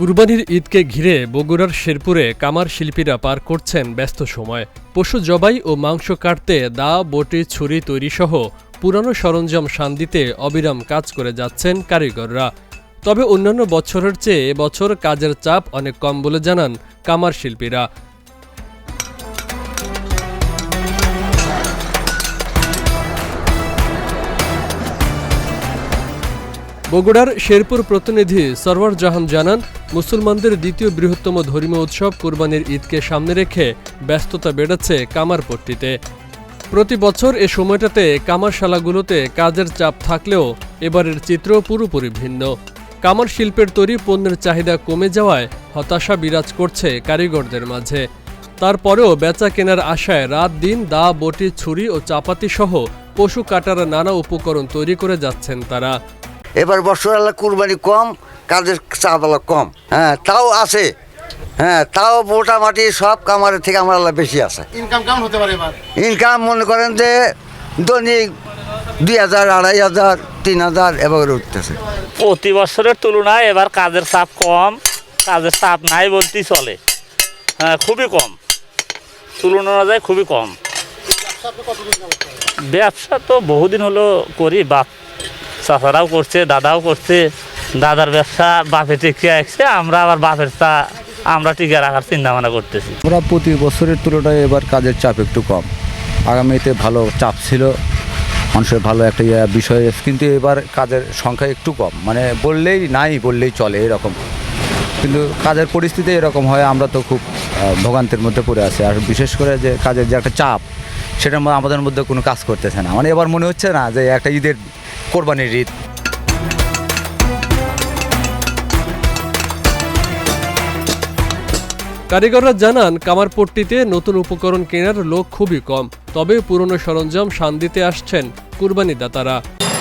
কুরবানির ঈদকে ঘিরে বগুড়ার শেরপুরে কামার শিল্পীরা পার করছেন ব্যস্ত সময়। পশু জবাই ও মাংস কাটতে দা, বটি, ছুরি তৈরিসহ পুরানো সরঞ্জাম শান দিতে অবিরাম কাজ করে যাচ্ছেন কারিগররা। তবে অন্যান্য বছরের চেয়ে এবছর কাজের চাপ অনেক কম বলে জানান কামার শিল্পীরা। বগুড়ার শেরপুর প্রতিনিধি সরওয়ার জাহান জানান, মুসলমানদের দ্বিতীয় বৃহত্তম ধর্মীয় উৎসব কুরবানির ঈদকে সামনে রেখে ব্যস্ততা বেড়েছে কামারপট্টিতে। প্রতি বছর এ সময়টাতে কামারশালাগুলোতে কাজের চাপ থাকলেও এবারের চিত্র পুরোপুরি ভিন্ন। কামার শিল্পের তৈরি পণ্যের চাহিদা কমে যাওয়ায় হতাশা বিরাজ করছে কারিগরদের মাঝে। তারপরেও বেচা কেনার আশায় রাত দিন দা, বটি, ছুরি ও চাপাতি সহ পশু কাটার নানা উপকরণ তৈরি করে যাচ্ছেন তারা। এবার বছর আল্লাহ কুরবানি কম, কাজের চাপ আল্লাহ কম, তাও আছে, তাও মোটামুটি সব কামারের থেকে আমার আল্লাহ বেশি আছে। ইনকাম কেমন হতে পারে এবার? ইনকাম মনে করেন যে দৈনিক 2000, 2500, 3000 এবার উঠতেছে। প্রতি বছরের তুলনায় এবার কাজের চাপ কম, কাজের চাপ নাই বলতেই চলে। খুবই কম, তুলনা অনুযায়ী খুবই কম। ব্যবসা তো বহুদিন হলো করি, বাপ চাচারাও করছে, দাদাও করছে। দাদার ব্যবসা বাপে টিকে আসছে, আমরা আবার বাপের আমরা টিকে রাখার চিন্তা ভাবনা করতেছি। আমরা প্রতি বছরের তুলনায় এবার কাজের চাপ একটু কম। আগামীতে ভালো চাপ ছিল, মানুষের ভালো একটা বিষয়, কিন্তু এবার কাজের সংখ্যা একটু কম, মানে বললেই চলে এরকম। কিন্তু কাজের পরিস্থিতি এরকম হয়, আমরা তো খুব ভোগান্তির মধ্যে পড়ে আছি। আর বিশেষ করে যে কাজের যে একটা চাপ, সেটা আমাদের মধ্যে কোনো কাজ করতেছে না। মানে এবার মনে হচ্ছে না যে একটা ঈদের কোরবানির ঈদ। কারিগররা জানান, কামারপট্টিতে নতুন উপকরণ কেনার লোক খুবই কম, তবে পুরনো সরঞ্জাম শান দিতে আসছেন কুরবানি দাতারা।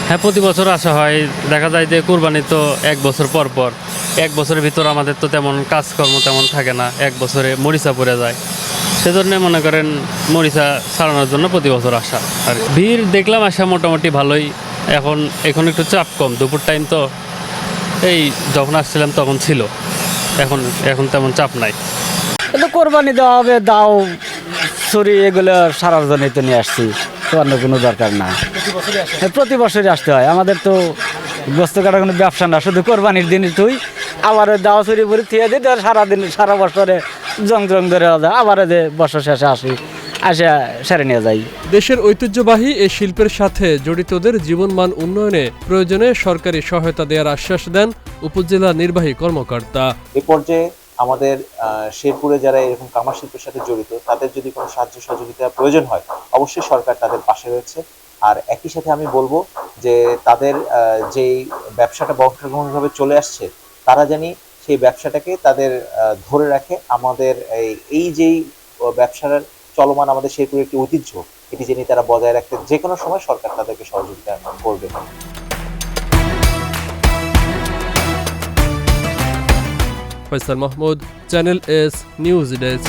হ্যাঁ, প্রতি বছর আসা হয়। দেখা যায় যে কুরবানি তো এক বছর পর পর, এক বছরের ভিতর আমাদের তো তেমন কাজকর্ম তেমন থাকে না, এক বছরে মরিচা পড়ে যায়। সেজন্য মনে করেন মরিচা ছাড়ানোর জন্য প্রতি বছর আসা। আর ভিড় দেখলাম আসা মোটামুটি ভালোই। এখন একটু চাপ কম, দুপুর টাইম তো, এই যখন আসছিলাম তখন ছিল, এখন তেমন চাপ নাই। কিন্তু কোরবানি দেওয়া হবে, দাও, ছুরি এগুলো সারার জন্যই তো নিয়ে আসছি, তো অন্য কোনো দরকার না। প্রতি বছরই আসতে হয়। আমাদের তো গোস্ত কাটার কোনো ব্যবসা না, শুধু কোরবানির দিনই তুই আবার দাওয়া ছুরি ভরে থিয়ে দিই, সারাদিন সারা বছরে জং ধরে আবার বছর শেষে আসি, সেরে নিয়ে যাই। দেশের ঐতিহ্যবাহী এই শিল্পের সাথে জড়িতদের জীবনমান উন্নয়নে প্রয়োজনে সরকারি সহায়তা দেওয়ার আশ্বাস দেন উপজেলা নির্বাহী কর্মকর্তা। এ পর্যায়ে আমাদের শেরপুরে যারা এরকম কামার শিল্পের সাথে জড়িত, তাদের যদি কোনো সাহায্য সহযোগিতা প্রয়োজন হয়, অবশ্যই সরকার তাদের পাশে রয়েছে। আর একই সাথে আমি বলবো যে তাদের যেই ব্যবসাটা বংশানুগতভাবে চলে আসছে, তারা জানি সেই ব্যবসাটাকে তাদের ধরে রাখে। আমাদের এই যেই ব্যবসার চলমান আমাদের শেরপুরের একটি ঐতিহ্য, এটি যিনি তারা বজায় রাখতে যে কোনো সময় সরকার তাদেরকে সহযোগিতা করবে। Faisal Mahmud, channel S news desk.